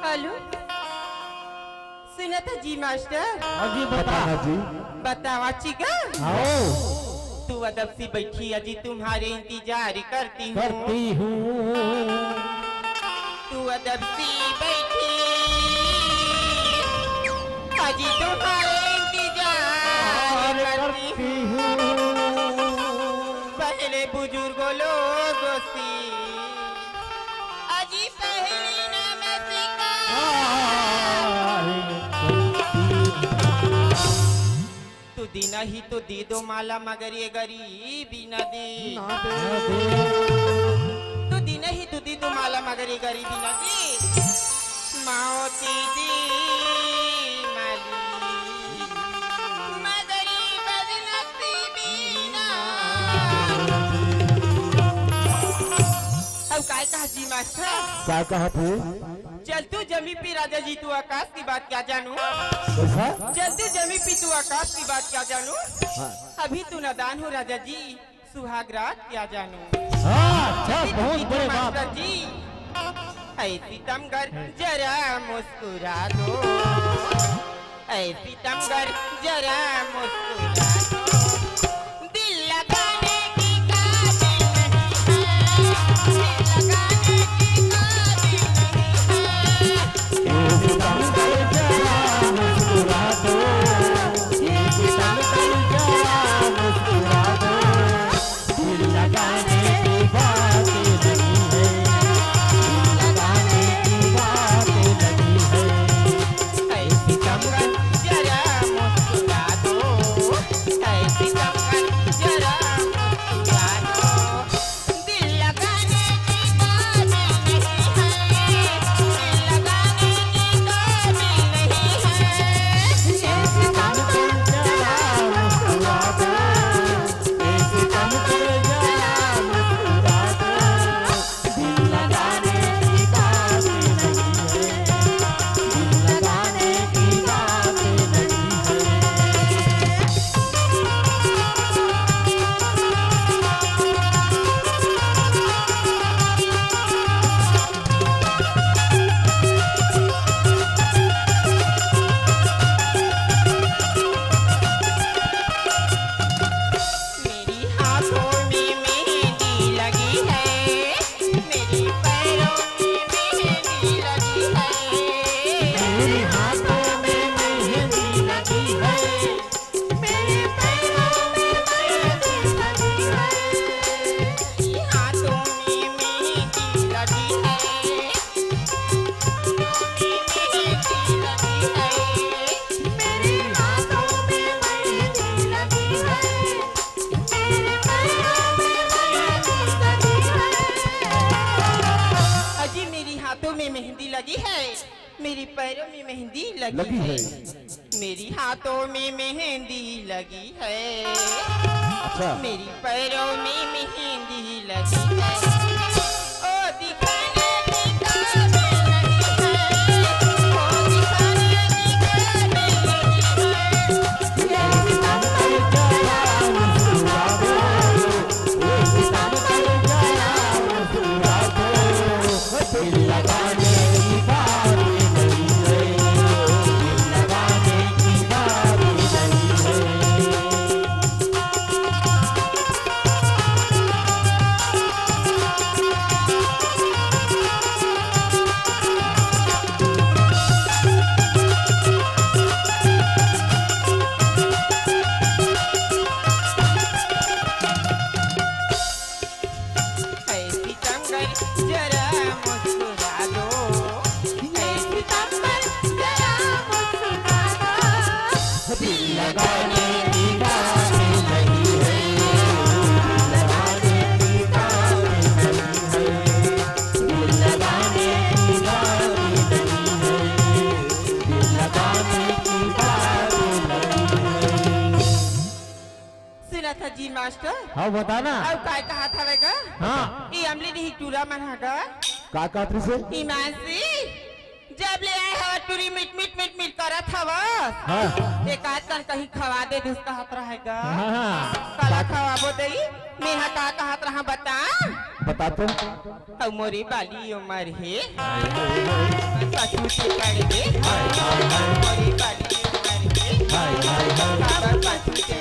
Hello सुना था जी मास्टर। हाँ जी बता जी। बतावा चिका। आओ। तू अदब सी बैठी अजी तुम्हारे इंतजार करती हूँ। तू अदब सी बैठी अजी तुम्हारे इंतजार करती हूँ। पहले बुजुर्गों लोगों से अजी पहली तू दीना ही तो दे दो माला मगर ये गरीबी न दे। तू दीना ही तो दे दो माला मगर ये गरीबी न दे। माओती दी माली मगरी बदनसीबी ना। अब काय कहा जी मास्टर? क्या कहा तू? चल तू जमी पी राजा जी तू आकाश की बात क्या जानू? चल तू जमी पी तू आकाश की बात क्या जानू? हाँ। अभी तू नादान हो राजा जी सुहाग रात क्या जानू? अच्छा बहुत बड़े बात जी। ऐसी तमगर जरा मुस्कुरा दो। ऐसी तमगर जरा मुस्कुरा दो। दिल लगाने की काबिल नहीं है। दिल लगाने की काबिल नहीं है। ऐसी तमगर जरा मुस्कुरा दो। ऐसी तमगर जरा मुस्कुरा दो। दिल लगाने की बात नहीं है। दिल लगाने की बात नहीं है। ऐसी तमगर जरा मुस्कुरा दो। मेहंदी लगी है। मेरे हाथों में मेहंदी लगी है, मेरे पैरों में मेहंदी लगी है। अजी मेरी हाथों में मेहंदी लगी है, मेरी पैरों में मेहंदी लगी है। मेरी हाथों में मेहंदी लगी है, अच्छा मेरी पैरों में मेहंदी लगी है। ओ दिखाने दिखाने लगी है, ओ दिखाने दिखाने लगी है। ये सितंबर जरा मुस्कुरा दो, ये सितंबर जरा मुस्कुरा दो, दिल लगाने की बारी नहीं है, दिल लगाने की बारी नहीं है। ऐसी तंगल जरा मुस्कुरा दो, ऐसी सितंबर जरा मुस्कुरा दो। दिल लगाने की बारी नहीं है, दिल लगाने की बारी नहीं है, दिल लगाने की बारी नहीं है, दिल लगाने की बारी नहीं है। सुना था जी मास्टर। हाँ बताना। अब काय कहा था वेगा? हाँ ये अमली नहीं टूरा मन हागा। का कात्री से हिमांशी जब ले आए हवा टूरी मिट मिट मिट मिट करत हवा। हाँ एक आध कन कहीं खवा दे जिसका हाथ रहेगा। हाँ काला खवाबो दई मैं का हाथ रहा बता। बता तो अब मोरी बाली उमर है पाछू से कर दे मोरी बाली उमर है काबा पाछू से